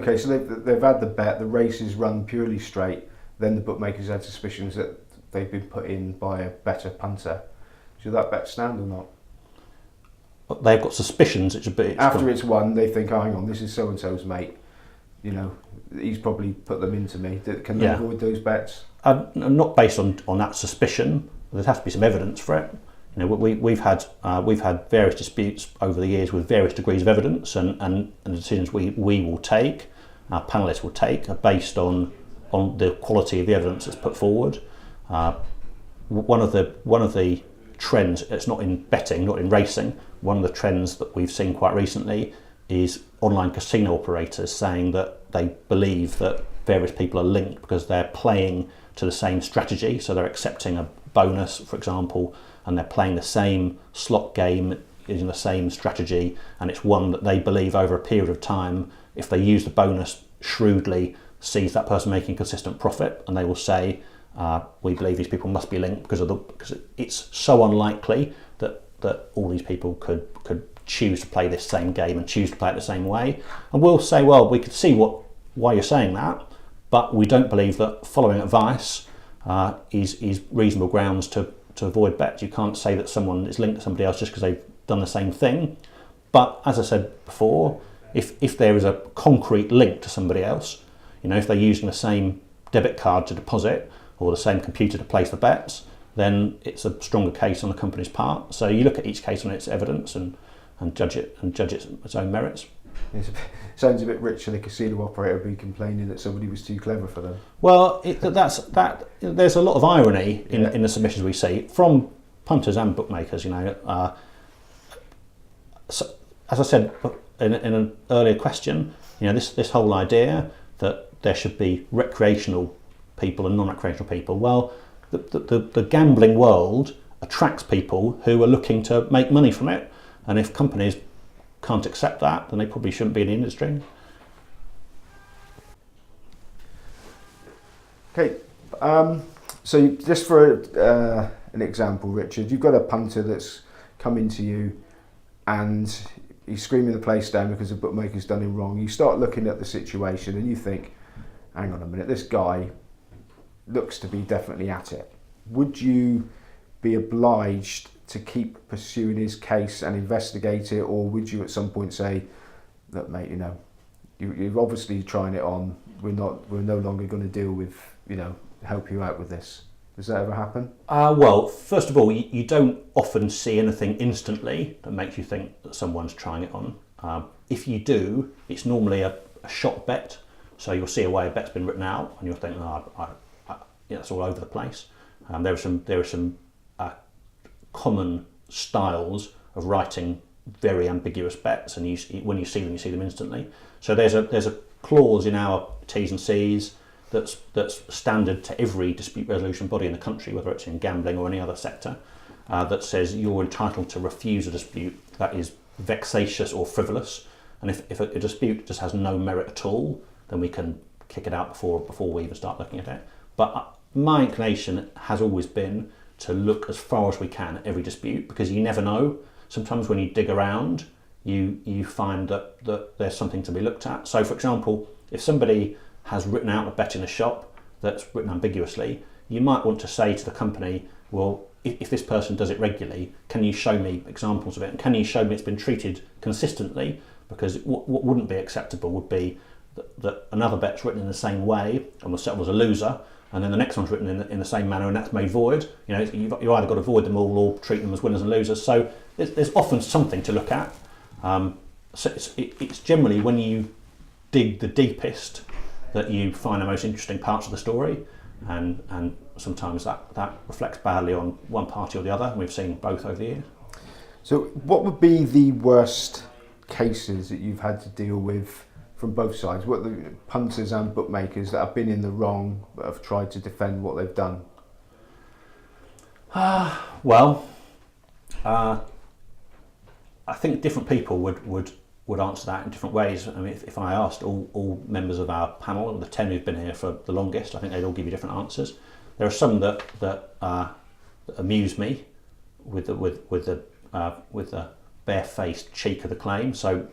Okay, so they've had the bet, the race is run purely straight, then the bookmakers had suspicions that they've been put in by a better punter. Should that bet stand or not? But they've got suspicions. After it's won, they think, oh, hang on, this is so-and-so's mate. You know, he's probably put them into me. Can they avoid those bets? Not based on that suspicion. There has to be some evidence for it. You know, we've had various disputes over the years with various degrees of evidence, and the decisions we will take, our panellists will take, are based on the quality of the evidence that's put forward. One of the trends, it's not in betting, not in racing, one of the trends that we've seen quite recently is online casino operators saying that they believe that various people are linked because they're playing to the same strategy. So they're accepting a bonus, for example, and they're playing the same slot game using the same strategy, and it's one that they believe over a period of time, if they use the bonus shrewdly, sees that person making consistent profit, and they will say, we believe these people must be linked because it's so unlikely that all these people could choose to play this same game and choose to play it the same way. And we'll say, well, we could see why you're saying that, but we don't believe that following advice is reasonable grounds to avoid bets. You can't say that someone is linked to somebody else just because they've done the same thing. But as I said before, if there is a concrete link to somebody else, you know, if they're using the same debit card to deposit or the same computer to place the bets, then it's a stronger case on the company's part. So you look at each case on its evidence and judge its own merits. It sounds a bit rich for the casino operator be complaining that somebody was too clever for them. Well, there's a lot of irony in the submissions we see from punters and bookmakers. You know, so, as I said in an earlier question, you know, this whole idea that there should be recreational people and non-recreational people. Well, the gambling world attracts people who are looking to make money from it, and if companies can't accept that, then they probably shouldn't be in the industry. Okay, so just for an example, Richard, you've got a punter that's come into you and he's screaming the place down because the bookmaker's done him wrong. You start looking at the situation and you think, hang on a minute, this guy looks to be definitely at it. Would you be obliged to keep pursuing his case and investigate it, or would you at some point say, look mate, you know, you're obviously trying it on, we're no longer going to deal with, you know, help you out with this? Does that ever happen? Well, first of all, you don't often see anything instantly that makes you think that someone's trying it on. If you do, it's normally a shot bet, so you'll see a way a bet's been written out and you'll think, it's all over the place. There are some common styles of writing very ambiguous bets, and when you see them instantly. So there's a clause in our T's and C's that's standard to every dispute resolution body in the country, whether it's in gambling or any other sector, that says you're entitled to refuse a dispute that is vexatious or frivolous, and if a dispute just has no merit at all, then we can kick it out before we even start looking at it. But my inclination has always been to look as far as we can at every dispute, because you never know. Sometimes when you dig around, you find that there's something to be looked at. So for example, if somebody has written out a bet in a shop that's written ambiguously, you might want to say to the company, well, if this person does it regularly, can you show me examples of it? And can you show me it's been treated consistently? Because what wouldn't be acceptable would be that another bet's written in the same way and was settled as a loser, and then the next one's written in the same manner and that's made void. You know, you've either got to avoid them all or treat them as winners and losers. So there's often something to look at. So it's generally when you dig the deepest that you find the most interesting parts of the story, and sometimes that reflects badly on one party or the other, and we've seen both over the years. So what would be the worst cases that you've had to deal with from both sides? What are the punters and bookmakers that have been in the wrong but have tried to defend what they've done? Well, I think different people would answer that in different ways. I mean, if I asked all members of our panel, the 10 who've been here for the longest, I think they'd all give you different answers. There are some that amuse me with the barefaced cheek of the claim. So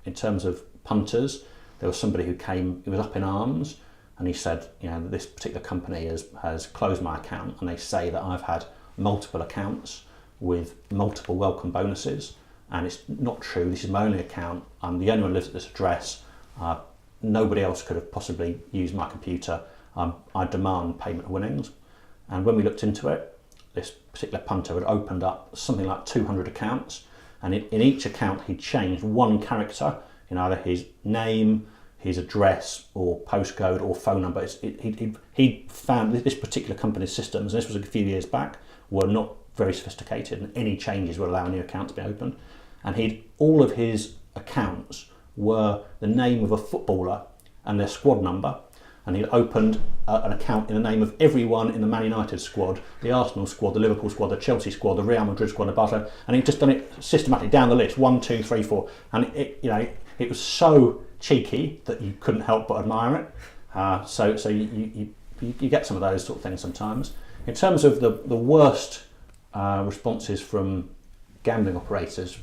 in terms of punters, there was somebody who came, he was up in arms, and he said, you know, this particular company has closed my account, and they say that I've had multiple accounts with multiple welcome bonuses, and it's not true. This is my only account. I'm the only one who lives at this address. Nobody else could have possibly used my computer. I demand payment of winnings. And when we looked into it, this particular punter had opened up something like 200 accounts, and in each account he'd changed one character in either his name, his address, or postcode, or phone number. He found that this particular company's systems, and this was a few years back, were not very sophisticated, and any changes would allow a new account to be opened. And all of his accounts were the name of a footballer and their squad number, and he'd opened an account in the name of everyone in the Man United squad, the Arsenal squad, the Liverpool squad, the Chelsea squad, the Real Madrid squad, the Barcelona, and he'd just done it systematically down the list, 1, 2, 3, 4, and it was so cheeky that you couldn't help but admire it. So you get some of those sort of things sometimes. In terms of the worst responses from gambling operators,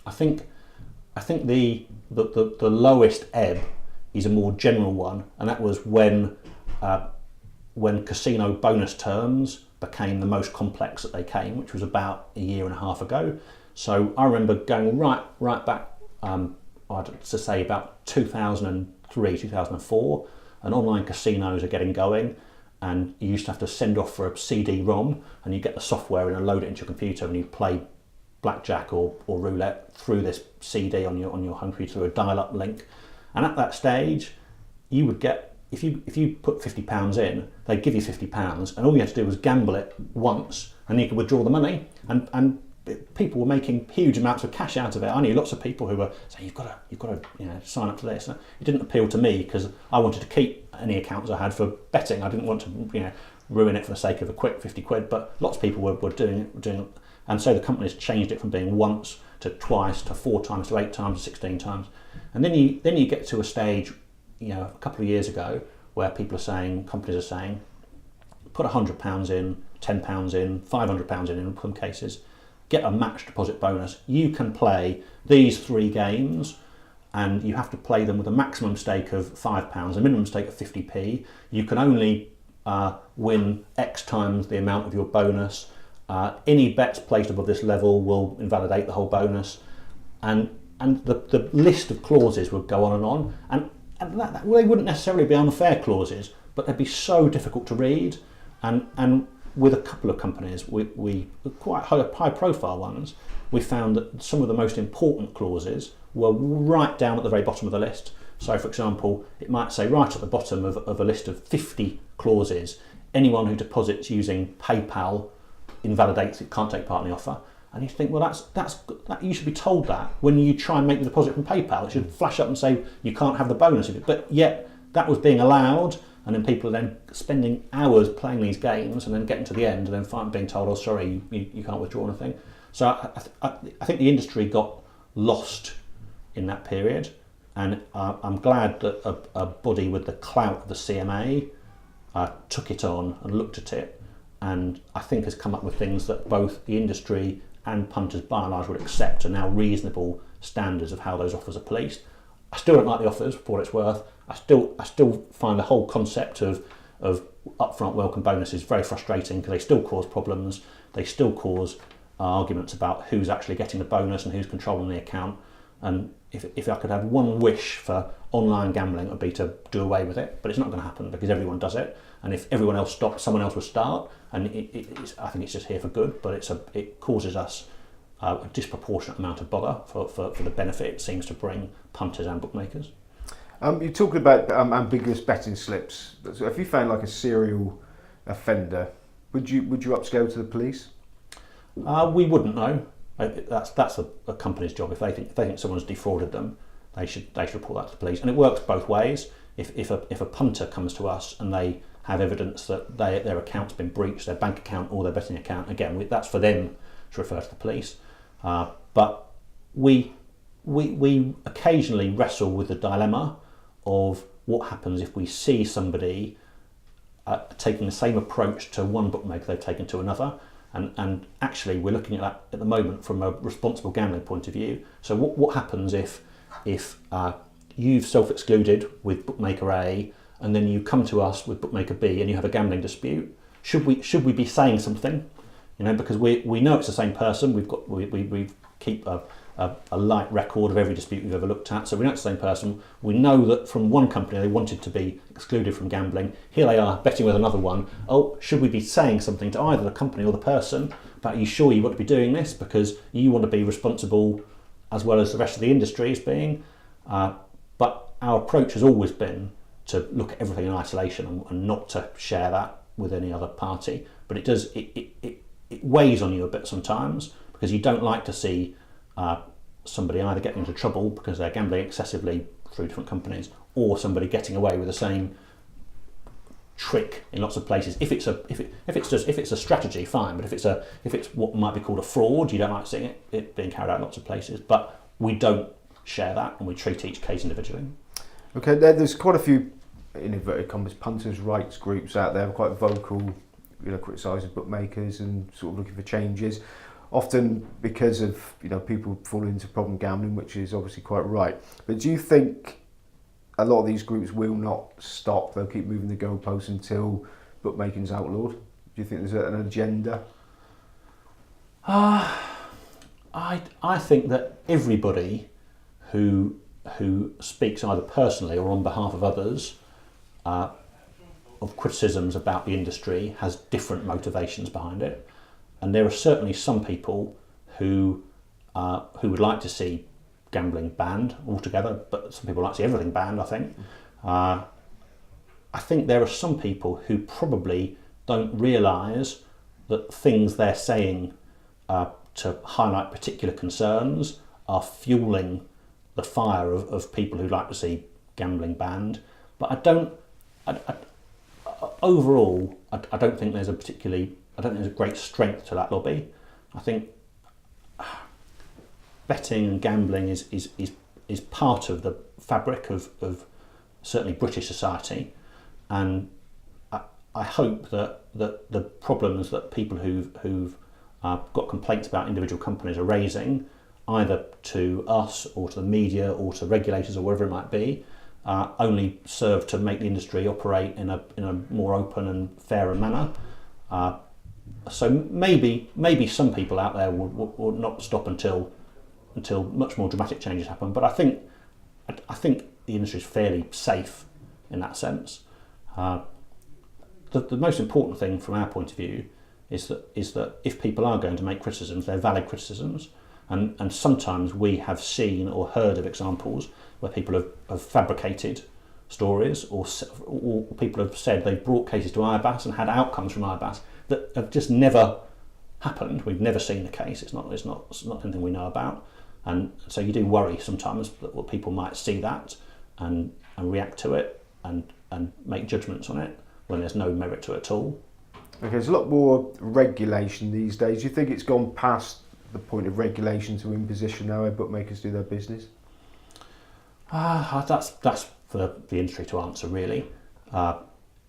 I think the lowest ebb is a more general one, and that was when casino bonus terms became the most complex that they came, which was about a year and a half ago. So I remember going right back, I'd to say about 2003, 2004, and online casinos are getting going, and you used to have to send off for a CD-ROM, and you get the software and load it into your computer, and you play blackjack or roulette through this CD on your home computer through a dial-up link. And at that stage, you would get, if you put £50 in, they'd give you £50, and all you had to do was gamble it once, and you could withdraw the money. And people were making huge amounts of cash out of it. I knew lots of people who were saying, you've got to sign up to this. And it didn't appeal to me because I wanted to keep any accounts I had for betting. I didn't want to ruin it for the sake of a quick 50 quid. But lots of people were doing it. And so the companies changed it from being once to twice to 4 times to 8 times to 16 times. And then you get to a stage, a couple of years ago, where companies are saying, put £100 in, £10 in, £500 in some cases, get a match deposit bonus. You can play these 3 games, and you have to play them with a maximum stake of £5, a minimum stake of 50p. You can only win X times the amount of your bonus. Any bets placed above this level will invalidate the whole bonus, and the list of clauses would go on, and they wouldn't necessarily be unfair clauses, but they'd be so difficult to read, and with a couple of companies, we quite high profile ones, we found that some of the most important clauses were right down at the very bottom of the list. So for example, it might say right at the bottom of a list of 50 clauses, anyone who deposits using PayPal invalidates it, can't take part in the offer. And you think, well, that's you should be told that when you try and make the deposit from PayPal. It should flash up and say you can't have the bonus of it. But yet that was being allowed, and then people are then spending hours playing these games and then getting to the end and then being told, oh, sorry, you can't withdraw anything. So I think the industry got lost in that period, and I'm glad that a body with the clout of the CMA took it on and looked at it, and I think has come up with things that both the industry and punters by and large would accept are now reasonable standards of how those offers are policed. I still don't like the offers for what it's worth. I still find the whole concept of upfront welcome bonuses very frustrating because they still cause problems. They still cause arguments about who's actually getting the bonus and who's controlling the account. And if I could have one wish for online gambling, it would be to do away with it, but it's not going to happen because everyone does it. And if everyone else stopped, someone else would start. And I think it's just here for good, but it causes us a disproportionate amount of bother for the benefit it seems to bring punters and bookmakers. You talked about ambiguous betting slips. So if you found like a serial offender, would you upscale to the police? We wouldn't know. That's a company's job. If they think someone's defrauded them, they should report that to the police. And it works both ways. If a punter comes to us and they have evidence that their account's been breached, their bank account or their betting account, again, that's for them to refer to the police. But we occasionally wrestle with the dilemma of what happens if we see somebody taking the same approach to one bookmaker they've taken to another. And actually, we're looking at that at the moment from a responsible gambling point of view. So what happens if you've self-excluded with bookmaker A, and then you come to us with bookmaker B, and you have a gambling dispute. Should we be saying something? Because we know it's the same person. We keep a light record of every dispute we've ever looked at, so we know it's the same person. We know that from one company they wanted to be excluded from gambling. Here they are betting with another one. Oh, should we be saying something to either the company or the person about, are you sure you want to be doing this because you want to be responsible as well as the rest of the industry is being? But our approach has always been to look at everything in isolation and not to share that with any other party. But it weighs on you a bit sometimes, because you don't like to see somebody either getting into trouble because they're gambling excessively through different companies, or somebody getting away with the same trick in lots of places. If it's a strategy, fine. But if it's what might be called a fraud, you don't like seeing it being carried out in lots of places. But we don't share that, and we treat each case individually. Okay, there's quite a few, in inverted commas, punters' rights groups out there, quite vocal, criticising bookmakers and sort of looking for changes. Often because of people falling into problem gambling, which is obviously quite right. But do you think a lot of these groups will not stop? They'll keep moving the goalposts until bookmaking's outlawed? Do you think there's an agenda? I think that everybody who speaks either personally or on behalf of others of criticisms about the industry has different motivations behind it. And there are certainly some people who would like to see gambling banned altogether, but some people like to see everything banned, I think. I think there are some people who probably don't realise that things they're saying to highlight particular concerns are fueling the fire of people who like to see gambling banned. But overall, I don't think there's a great strength to that lobby. I think betting and gambling is part of the fabric of certainly British society, and I hope that the problems that people who've got complaints about individual companies are raising, either to us or to the media or to regulators or wherever it might be, only serve to make the industry operate in a more open and fairer manner. So maybe some people out there will not stop until much more dramatic changes happen. But I think the industry is fairly safe in that sense. The most important thing from our point of view is that if people are going to make criticisms, they're valid criticisms. And sometimes we have seen or heard of examples where people have fabricated stories, or people have said they've brought cases to IBAS and had outcomes from IBAS that have just never happened. We've never seen the case. It's not anything we know about. And so you do worry sometimes that people might see that and react to it and make judgments on it when there's no merit to it at all. Okay, there's a lot more regulation these days. Do you think it's gone past the point of regulation to imposition now where bookmakers do their business? That's for the industry to answer, really.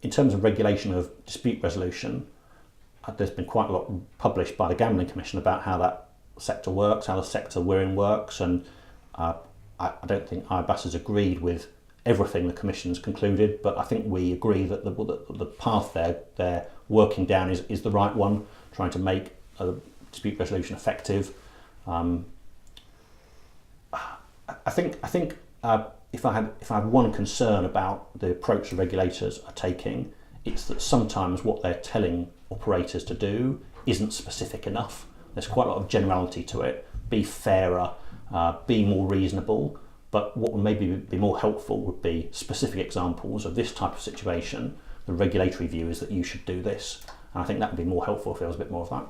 In terms of regulation of dispute resolution, there's been quite a lot published by the Gambling Commission about how that sector works, how the sector we're in works, and I don't think IBAS has agreed with everything the Commission's concluded, but I think we agree that the path they're working down is the right one, trying to make dispute resolution effective. I think if I had one concern about the approach the regulators are taking, it's that sometimes what they're telling operators to do isn't specific enough. There's quite a lot of generality to it. Be fairer, be more reasonable. But what would maybe be more helpful would be specific examples of this type of situation. The regulatory view is that you should do this. And I think that would be more helpful if there was a bit more of that.